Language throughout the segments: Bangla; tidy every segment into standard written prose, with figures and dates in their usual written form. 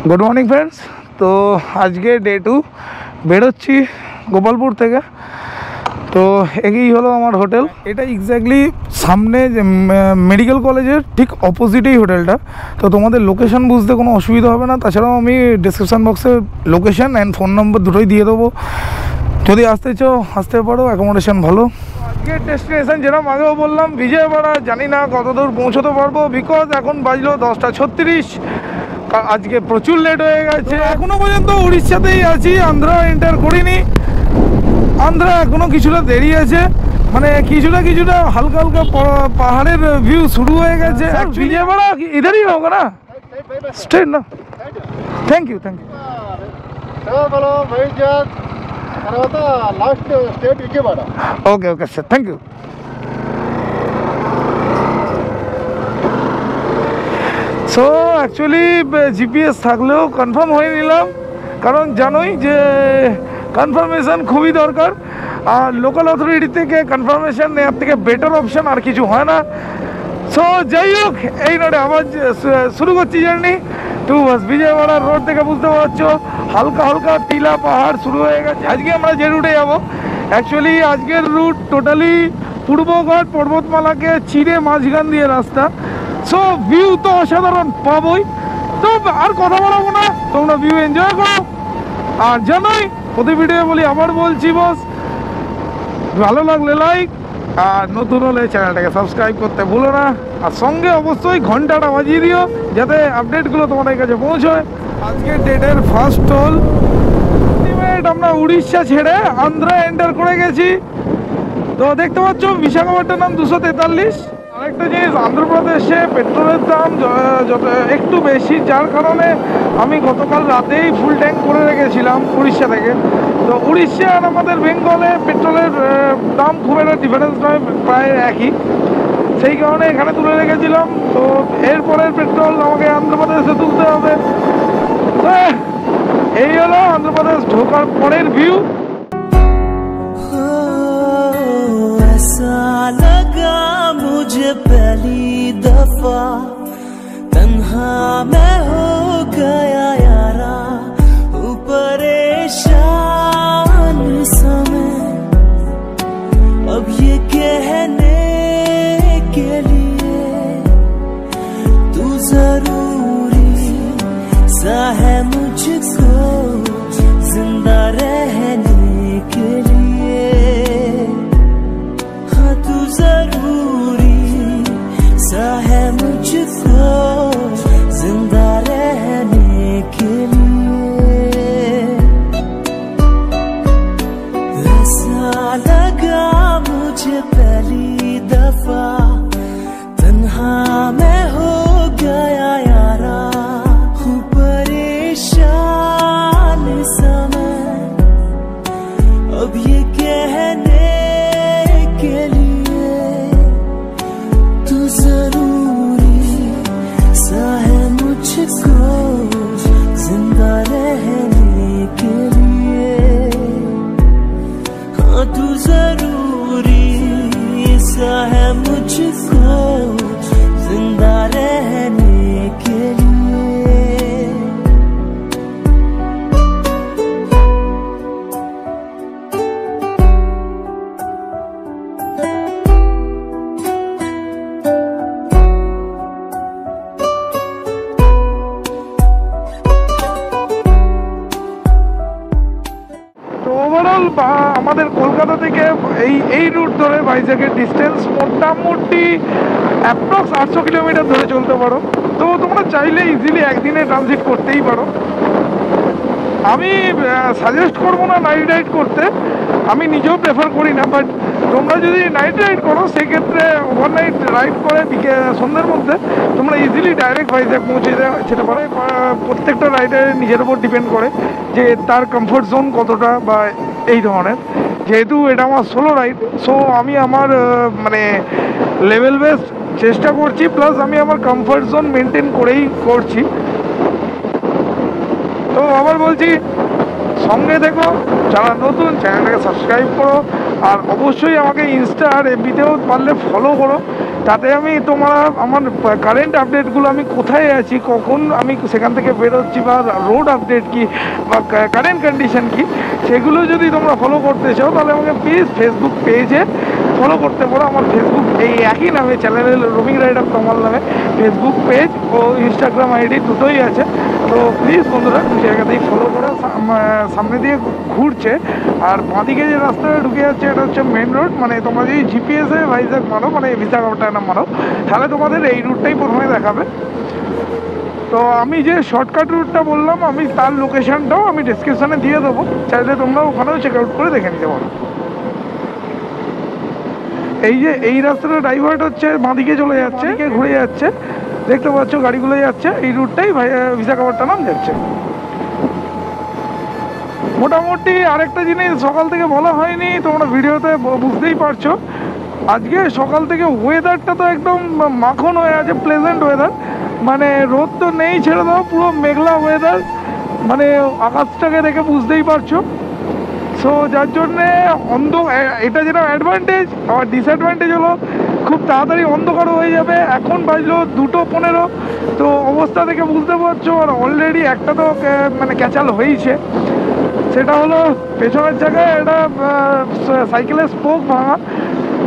Good morning friends. तो आज के डे 2 বেরোচ্ছি গোপালপুর থেকে। তো এই হলো আমার হোটেল। এটা এক্স্যাক্টলি সামনে মেডিকেল কলেজের ঠিক অপোজিটেই হোটেলটা। তো তোমাদের লোকেশন বুঝতে কোনো অসুবিধা হবে না। তাছাড়াও আমি ডিসক্রিপশান বক্সে লোকেশন অ্যান্ড ফোন নম্বর দুটোই দিয়ে দেবো, যদি আসতে চাও আসতে পারো। অ্যাকোমোডেশন ভালো। আজকের ডেস্টিনেশন যেরকম আগেও বললাম বিজয়ওয়াড়া। জানি না কত দূর পৌঁছতে পারবো, বিকজ এখন বাজলো 10:36। আজকে প্রচুর লেট হয়ে গেছে। এখনো পর্যন্ত উড়িষ্যাতেই আছি, আন্ধ্রা এন্টার করিনি। আন্ধ্রা এখনো কিছুটা দেরি আছে, মানে কিছুটা হালকা হালকা পাহাড়ের ভিউ শুরু হয়ে গেছে। বিজয়ওয়াড়া ইধারই হোগা না স্ট্রেট না? Thank you okay sir, thank you. So actually GPS থাকলেও কনফার্ম হয়ে নিলাম, কারণ জানোই যে কনফার্মেশন খুবই দরকার। আর লোকাল অথরিটি থেকে কনফার্মেশন নেওয়ার থেকে বেটার অপশান আর কিছু হয় না। সো যাই হোক, এই নোটে আবার শুরু করছি জার্নি টু বিজয়ওয়াড়া। রোড থেকে বুঝতে পারছো হালকা হালকা টিলা পাহাড় শুরু হয়ে গেছে। আজকে আমরা যে রুটে যাবো, অ্যাকচুয়ালি আজকের রুট টোটালি পূর্বঘাট পর্বতমালাকে চিরে মাঝখান দিয়ে রাস্তা। সো ভিউ তো অসাধারণ পাবোই। তো আর কথা বলবো না, তোমরা ভিউ এনজয় করো। আর জানোই প্রতি ভিডিও বলি, আবার বলছি বস, ভালো লাগলে লাইক, আর নতুন হলে চ্যানেলটাকে সাবস্ক্রাইব করতে ভুলো না। আর সঙ্গে অবশ্যই ঘন্টাটা বাজিয়ে দিও, যাতে আপডেটগুলো তোমাদের কাছে পৌঁছয়। আজকের ডেটের ফার্স্ট টোল আমরা উড়িষ্যা ছেড়ে আন্ধ্রা এন্টার করে গেছি। তো দেখতে পাচ্ছ বিশাখাপট্টনম 243। আরেকটা জিনিস, অন্ধ্রপ্রদেশে পেট্রোলের দাম যত একটু বেশি, যার কারণে আমি গতকাল রাতেই ফুল ট্যাঙ্ক করে রেখেছিলাম উড়িষ্যা থেকে। তো উড়িষ্যা আর আমাদের বেঙ্গলে পেট্রোলের দাম খুব একটা ডিফারেন্স নয়, প্রায় একই। সেই কারণে এখানে তুলে রেখেছিলাম। তো এরপরের পেট্রোল আমাকে অন্ধ্রপ্রদেশে তুলতে হবে। তো এই হলো অন্ধ্রপ্রদেশ ঢোকার পরের ভিউ। लगा मुझे पहली दफा तन्हा मैं हो गया यारा, परेशान समय अब ये कहने के लिए तू जरूरी सा है मुझको जिंदा रहने के लिए। जरूरी सा है मुझको जिंदा रहने के लिए। ऐसा लगा मुझे पहली दफा तन्हा मैं हो गया यारा, हूँ परेशान समय अब ये कहने के लिए तू जरूरी सा है मुझको जिंदा रहने के लिए। हाँ तू जरूरी सा है मुझको जिंदा रहने के लिए। আমাদের কলকাতা থেকে এই রুট ধরে ভাইজ্যাগের ডিস্টেন্স মোটামুটি অ্যাপ্রক্স 800 কিলোমিটার ধরে চলতে পারো। তো তোমরা চাইলে ইজিলি একদিনে ট্রানজিট করতেই পারো। আমি সাজেস্ট করবো না নাইট রাইড করতে, আমি নিজেও প্রেফার করি না। বাট তোমরা যদি নাইট রাইড করো, সেক্ষেত্রে ওভারনাইট রাইড করে সন্ধ্যের মধ্যে তোমরা ইজিলি ডাইরেক্ট ভাইজ্যাগ পৌঁছে যেতে পারো। প্রত্যেকটা রাইডারের নিজের উপর ডিপেন্ড করে যে তার কমফোর্ট জোন কতটা বা এই ধরনের। যেহেতু এটা আমার সোলো রাইড, সো আমি আমার মানে লেভেল বেস চেষ্টা করছি, প্লাস আমি আমার কমফোর্ট জোন মেনটেন করেই করছি। তো আবার বলছি, সঙ্গে দেখো, যারা নতুন চ্যানেলটাকে সাবস্ক্রাইব করো। আর অবশ্যই আমাকে ইনস্টা আর এফবিতেও পারলে ফলো করো, তাতে আমি আমার কারেন্ট আপডেটগুলো আমি কোথায় আছি, কখন আমি সেখান থেকে বেরোচ্ছি, বা রোড আপডেট কি বা কারেন্ট কন্ডিশন কি, সেগুলো যদি তোমরা ফলো করতে চাও তাহলে আমাকে প্লিজ ফেসবুক পেজে ফলো করতে পারো। আমার ফেসবুক এই একই নামে, চ্যানেলের রোমিং রাইডার তমাল নামে ফেসবুক পেজ ও ইনস্টাগ্রাম আইডি দুটোই আছে। তো প্লিজ বন্ধুরা দু জায়গাতেই ফলো করে। সামনে দিয়ে ঘুরছে আর বাঁদিকে যে রাস্তাটা ঢুকে যাচ্ছে এটা হচ্ছে মেন রোড। মানে তোমরা যদি জিপিএসে ভাইজ্যাগ মারো, মানে বিশাখাপট্টনম মারো, তাহলে তোমাদের এই রুটটাই প্রথমে দেখাবে। তো আমি যে শর্টকাট রুটটা বললাম, আমি তার লোকেশনটাও আমি ডেসক্রিপশানে দিয়ে দেবো, চাইলে তোমরা ওখানেও চেক আউট করে দেখে নিতে পারো। এই রাস্তাটা ডাইভার্ট হচ্ছে, বাঁদিকে চলে যাচ্ছে, ঘুরে যাচ্ছে, দেখতে পাচ্ছ গাড়িগুলো যাচ্ছে, এই রুটটাই বিশাখাপট্টনম যাচ্ছে। মোটামুটি আরেকটা জিনিস সকাল থেকে বলা হয়নি, তোমরা ভিডিওতে বুঝতেই পারছো। আজকে সকাল থেকে ওয়েদারটা তো একদম মাখন হয়ে আছে, প্লেজেন্ট ওয়েদার। মানে রোদ তো নেই, ছেড়ে দাও, পুরো মেঘলা ওয়েদার, মানে আকাশটাকে দেখে বুঝতেই পারছো। সো যার জন্যে এটা যেটা অ্যাডভান্টেজ, আবার ডিসঅ্যাডভান্টেজ হলো খুব তাড়াতাড়ি অন্ধকার হয়ে যাবে। এখন বাজলো 2:15, তো অবস্থা দেখে বুঝতে পারছো। আর অলরেডি একটা তো মানে ক্যাচাল হয়েছে, সেটা হলো পেছনের জায়গায় একটা সাইকেলের স্পোক ভাঙা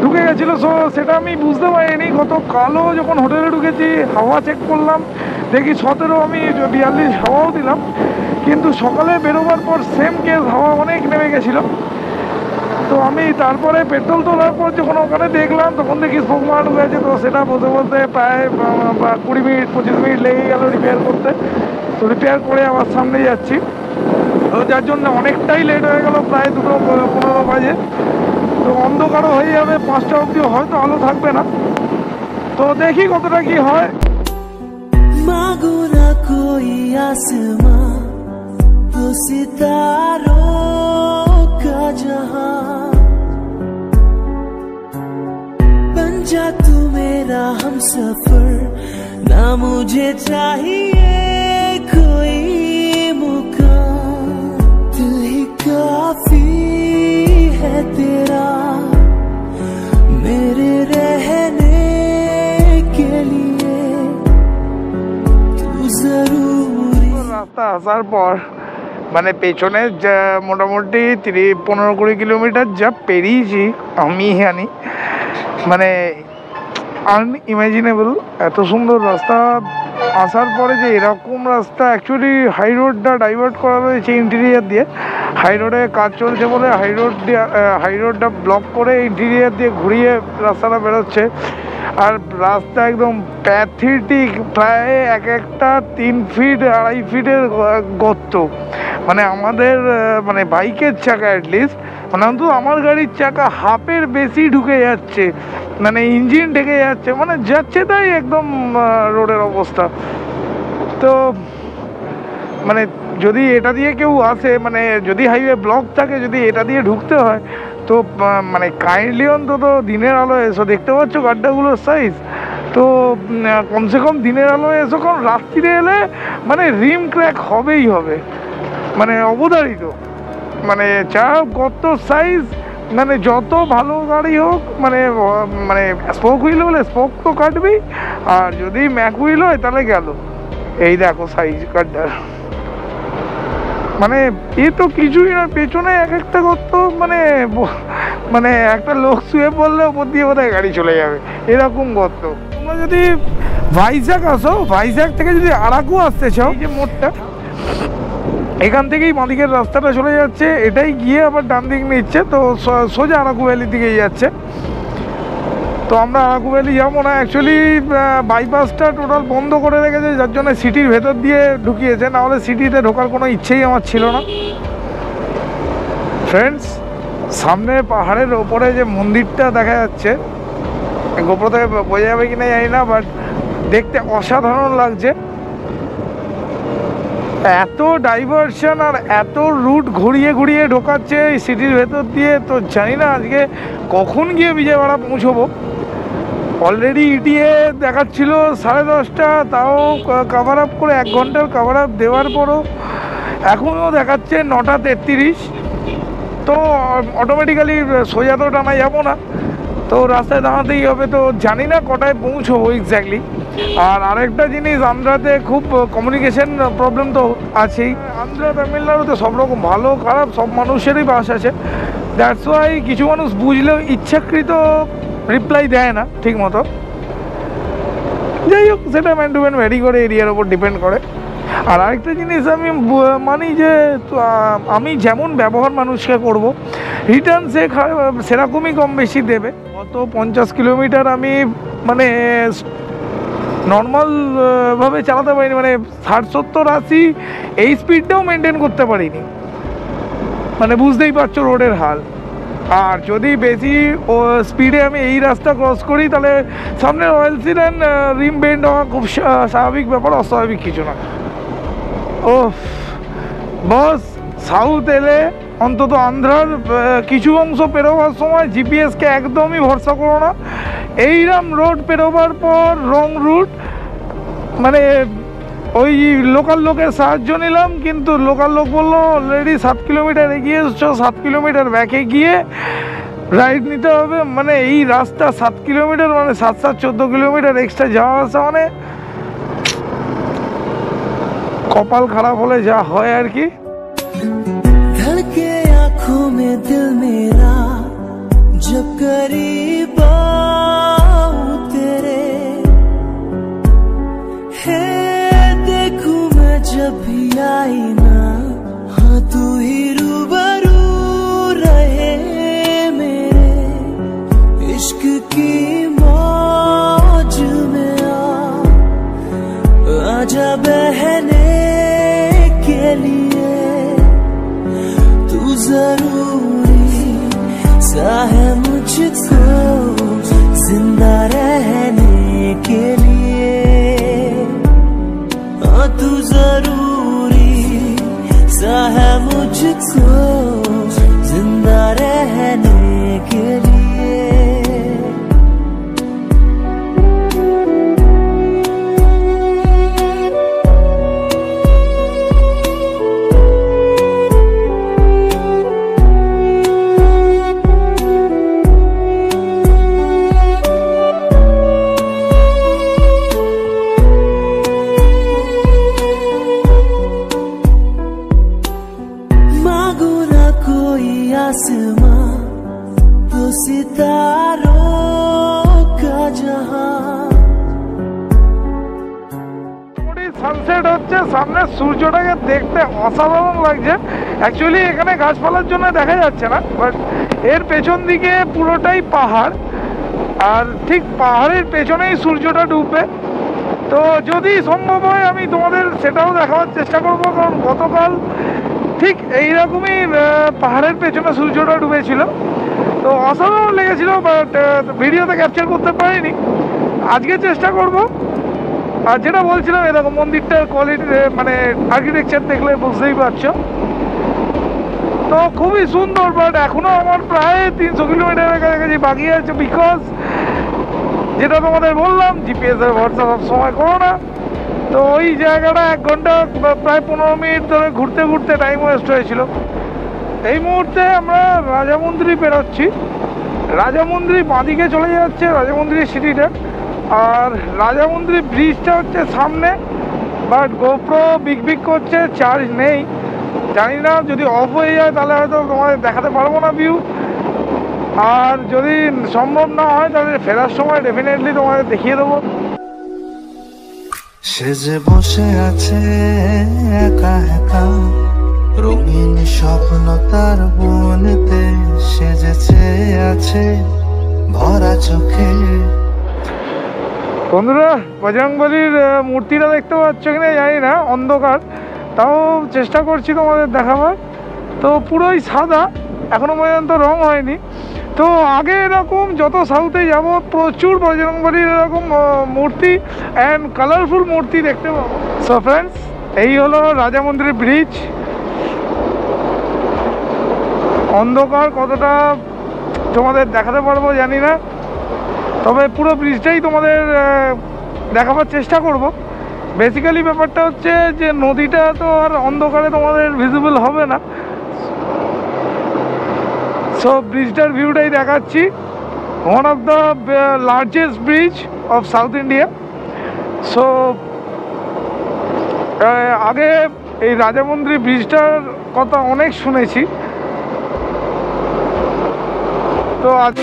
ঢুকে গেছিলো। সো সেটা আমি বুঝতে পারিনি, গতকালও যখন হোটেলে ঢুকেছি হাওয়া চেক করলাম, দেখি 17, আমি 42 হাওয়াও দিলাম, কিন্তু সকালে বেরোবার পর সেম কেস, হাওয়া অনেক নেমে গেছিলো। তো আমি তারপরে পেট্রোল তোলার পর যখন ওখানে দেখলাম, তখন দেখি স্পোক মারা ঢুকে গেছে। তো সেটা বলতে বলতে প্রায় 20 মিনিট 25 মিনিট লেগে গেল রিপেয়ার করতে। তো রিপেয়ার করে আবার সামনে যাচ্ছি, তো যার জন্য অনেকটাই লেট হয়ে গেল, প্রায় 2:15 বাজে। তো অন্ধকারও হয়ে যাবে, 5টা অবধি হয়তো আলো থাকবে না। তো দেখি কতটা কি হয়। मांगू ना कोई आसमां, तो सितारों का जहां, बन जा तू मेरा हमसफर, ना मुझे चाहिए कोई मुकाम, दिल ही काफी है तेरा मेरे रहने के लिए, तू जरूरी। রাস্তা আসার পর মানে পেছনে যা মোটামুটি 15-20 কিলোমিটার যা পেরিয়েছি আমি জানি, মানে আনইমাজিনেবল এত সুন্দর রাস্তা। আসার পরে যে এরকম রাস্তা, অ্যাকচুয়ালি হাই রোডটা ডাইভার্ট করা রয়েছে ইন্টেরিয়ার দিয়ে, হাই রোডে কাজ চলছে বলে হাই রোডটা ব্লক করে ইন্টেরিয়ার দিয়ে ঘুরিয়ে রাস্তাটা বেরোচ্ছে। আর রাস্তা একদম প্যাথেটিক, প্রায় একটা 3 ফিট 2.5 ফিটের গর্ত। মানে আমাদের মানে বাইকের চাকা অ্যাটলিস্ট, মানে অন্তত আমার গাড়ির চাকা হাফের বেশি ঢুকে যাচ্ছে, মানে ইঞ্জিন ঢেকে যাচ্ছে, মানে যাচ্ছে তাই একদম রোডের অবস্থা। তো মানে যদি এটা দিয়ে কেউ আসে, মানে যদি হাইওয়ে ব্লক থাকে, যদি এটা দিয়ে ঢুকতে হয়, তো মানে কাইন্ডলি অন্তত দিনের আলো এসো। দেখতে পাচ্ছ গাড্ডাগুলোর সাইজ, তো কমসে কম দিনের আলো এসো, কারণ রাত্রিরে এলে মানে রিম ক্র্যাক হবেই হবে, মানে অবধারিত। মানে যা গর্ত সাইজ, মানে যত ভালো গাড়ি হোক, মানে স্পোক হুইল হলে স্পোক তো কাটবেই, আর যদি ম্যাক হুইল হয় তাহলে গেল। এই দেখো সাইজ গাড্ডার, মানে এ তো কিছুই না, পেছনে এক একটা গর্ত, মানে একটা লোক শুয়ে পড়লে ওপর দিয়ে বোধহয় গাড়ি চলে যাবে, এরকম গর্ত। তোমরা যদি ভাইজ্যাগ আসো, ভাইজ্যাগ থেকে যদি আরাকু আসতে চাও, যে মোড়টা এখান থেকেই বাঁদিকের রাস্তাটা চলে যাচ্ছে, এটাই গিয়ে আবার ডান দিক নিচ্ছে, তো সোজা আরাকু ভ্যালির দিকেই যাচ্ছে। তো আমরা আরাকু ভ্যালি যাবো না, অ্যাকচুয়ালি বাইপাসটা টোটাল বন্ধ করে রেখেছে, যার জন্য সিটির ভেতর দিয়ে ঢুকিয়েছে, নাহলে সিটিতে ঢোকার কোনো ইচ্ছেই আমার ছিল না। ফ্রেন্ডস, সামনে পাহাড়ের ওপরে যে মন্দিরটা দেখা যাচ্ছে, গোপ্রো থেকে বোঝা যাবে কিনা জানি না, বাট দেখতে অসাধারণ লাগছে। এত ডাইভারশন আর এত রুট ঘুরিয়ে ঘুরিয়ে ঢোকাচ্ছে এই সিটির ভেতর দিয়ে, তো জানি না আজকে কখন গিয়ে বিজয়ওয়াড়া পৌঁছবো। অলরেডি ইটিএ দেখাচ্ছিল 10:30, তাও কাভার আপ করে 1 ঘন্টার কাভার আপ দেওয়ার পরও এখনও দেখাচ্ছে 9:33। তো অটোমেটিক্যালি সোজা তো টানা যাবো না, তো রাস্তায় দাঁড়াতেই হবে। তো জানি না কটায় পৌঁছবো এক্স্যাক্টলি। আর আরেকটা জিনিস, আন্ধ্রাতে খুব কমিউনিকেশন প্রবলেম তো আছেই। আন্ধ্রা তামিলনাড়ুতে সব রকম ভালো খারাপ সব মানুষেরই বাস আছে। দ্যাটস ওয়াই কিছু মানুষ বুঝলেও ইচ্ছাকৃত রিপ্লাই দেয় না ঠিক মতো। যাই হোক, সেটা ম্যান টু ম্যান ভ্যারি করে, এরিয়ার ওপর ডিপেন্ড করে। আর আরেকটা জিনিস আমি মানি যে আমি যেমন ব্যবহার মানুষকে করব, রিটার্ন সে সেরকমই কম বেশি দেবে। গত 50 কিলোমিটার আমি মানে নর্মাল ভাবে চালাতে পারিনি, মানে 60, 70, 80 এই স্পিডটাও মেনটেন করতে পারিনি। মানে বুঝতেই পারছো রোডের হাল। আর যদি বেশি স্পিডে আমি এই রাস্তা ক্রস করি তাহলে সামনে রয়্যাল সিডান রিম বেন্ড হওয়া খুব স্বাভাবিক ব্যাপার, অস্বাভাবিক কিছু না। ও বস, সাউথ এলে অন্তত আন্ধ্রার কিছু অংশ পেরোবার সময় জিপিএসকে একদমই ভরসা করো না। এইরকম রোড পেরোবার পর রং রুট, মানে ওই লোকাল লোকের সাহায্য নিলাম, কিন্তু লোকাল লোক বললো অলরেডি 7 কিলোমিটার এগিয়ে এসছো, 7 কিলোমিটার ব্যাকে গিয়ে রাইড নিতে হবে। মানে এই রাস্তা 7 কিলোমিটার মানে 7, 14 কিলোমিটার এক্সট্রা যাওয়া আসা, মানে কপাল খারাপ হলে যা হয় আর কি। धड़के आँखों में दिल मेरा जब करीब आऊं तेरे, है देखूं मैं जब भी आई ना, हाँ तू ही रूबरू रहे मेरे इश्क की मौज में आजा बहने के लिए, तू जरूरी सा है मुझको जिंदा रहने के लिए, हाँ तू जरूरी सा है मुझको जिंदा रहने के लिए। आसमां तो सितारों का जहां, সানসেট হচ্ছে, সামনে সূর্যটাকে দেখতে অসাধারণ লাগছে। অ্যাকচুয়ালি এখানে গাছপালার জন্য দেখা যাচ্ছে না, বাট এর পেছন দিকে পুরোটাই পাহাড়, আর ঠিক পাহাড়ের পেছনেই সূর্যটা ডুববে। তো যদি সম্ভব হয় আমি তোমাদের সেটাও দেখাবার চেষ্টা করব, কারণ গতকাল ঠিক এইরকমই পাহাড়ের পেছনে সূর্যটা ডুবেছিল। তো অসাধারণ লেগেছিল, বাট ভিডিওতে ক্যাপচার করতে পারিনি। আজকে চেষ্টা করব। আর যেটা বলছিলাম, এরকম মন্দিরটার কোয়ালিটি মানে আর্কিটেকচার দেখলে বুঝতেই পারছো। তো খুবই সুন্দর, বাট এখনও আমার প্রায় 300 কিলোমিটারের কাছাকাছি বাকি আছে। বিকজ যেটা তোমাদের বললাম, জিপিএসের ভরসা সব সময় করো না। তো ওই জায়গাটা 1 ঘন্টা প্রায় 15 মিনিট ধরে ঘুরতে ঘুরতে টাইম ওয়েস্ট হয়েছিল। এই মুহূর্তে আমরা রাজামন্দির পেরোচ্ছি। রাজামন্দির বাঁদিকে চলে যাচ্ছে রাজামন্দির সিটিটা, আর রাজামন্দির ব্রিজটা হচ্ছে সামনে। বাট গোপ্রো বিগ করছে, চার্জ নেই। জানি না, যদি অফ হয়ে যায় তাহলে হয়তো তোমাদের দেখাতে পারবো না ভিউ। আর যদি সম্ভব না হয় তাহলে ফেরার সময় ডেফিনেটলি তোমাদের দেখিয়ে দেবো। সেজে বসে আছে একা একা, রঙিন স্বপ্ন তার বনেতে সেজেছে আছে ভরা চোখে। বন্ধুরা, বজরংবলীর মূর্তিটা দেখতে পাচ্ছ কিনা জানি না, অন্ধকার, তাও চেষ্টা করছি তোমাদের দেখাবার। তো পুরোই সাদা, এখনো পর্যন্ত রং হয়নি। তো আগে এরকম যত সাউথে যাব প্রচুর বজরংবলীর এরকম মূর্তি অ্যান্ড কালারফুল মূর্তি দেখতে পাবো। সো ফ্রেন্ডস, এই হলো রাজামন্দির ব্রিজ। অন্ধকার, কতটা তোমাদের দেখাতে পারবো জানি না, তবে পুরো ব্রিজটাই তোমাদের দেখাবার চেষ্টা করব। বেসিক্যালি ব্যাপারটা হচ্ছে যে নদীটা তো আর অন্ধকারে তোমাদের ভিজিবল হবে না। সো ব্রিজটার ভিউটাই দেখাচ্ছি। one of the largest bridge of South India. So আগে এই রাজামন্দির ব্রিজটার কথা অনেক শুনেছি, তো আজ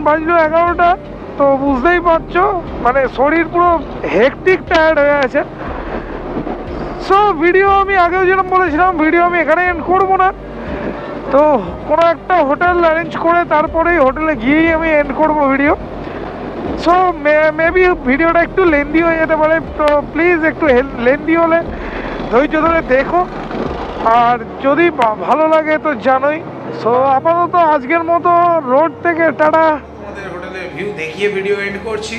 বাজলো 11টা। তো বুঝতেই পারছো মানে শরীর পুরো হেকটিক টায়ার্ড হয়ে আছে। সো ভিডিও আমি আগেও যেরকম বলেছিলাম, ভিডিও আমি এখানে এন্ড করবো না, তো কোনো একটা হোটেল অ্যারেঞ্জ করে তারপরেই হোটেলে গিয়েই আমি এন্ড করবো ভিডিও। সো মেবি ভিডিওটা একটু লেন্দি হয়ে যেতে পারে, তো প্লিজ একটু লেন্দি হলে ধৈর্য ধরে দেখো, আর যদি ভালো লাগে তো জানোই। সো আপাতত আজকের মতো রোড থেকে টাটা। আমাদের হোটেলের ভিউ দেখিয়ে ভিডিও এন্ড করছি।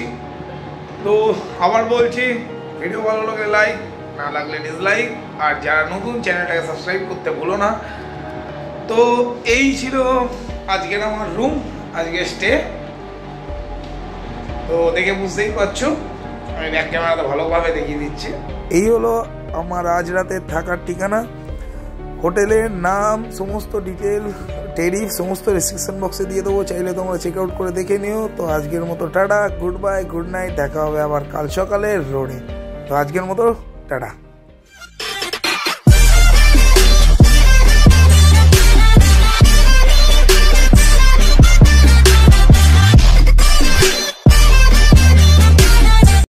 তো আবার বলছি, ভিডিও ভালো লাগলে লাইক, না লাগলে ডিসলাইক, আর যারা নতুন চ্যানেলটাকে সাবস্ক্রাইব করতে ভুলো না। তো এই ছিল আজকের আমার রুম, আজকে স্টে। তো দেখে বুঝতেই পারছো, আমি ব্যাক ক্যামেরাতে ভালোভাবে দেখিয়ে দিচ্ছি। এই হলো আমার আজ রাতের থাকার ঠিকানা। হোটেলের নাম, সমস্ত ডিটেল, টেরিফ সমস্ত রেস্ট্রিকশন বক্সে দিয়ে দেবো, চাইলে তোমরা চেক আউট করে দেখে নিও। তো আজকের মতো tata, good bye, good night, দেখা হবে আবার কাল সকালে রোডে। তো আজকের মতো টাটা।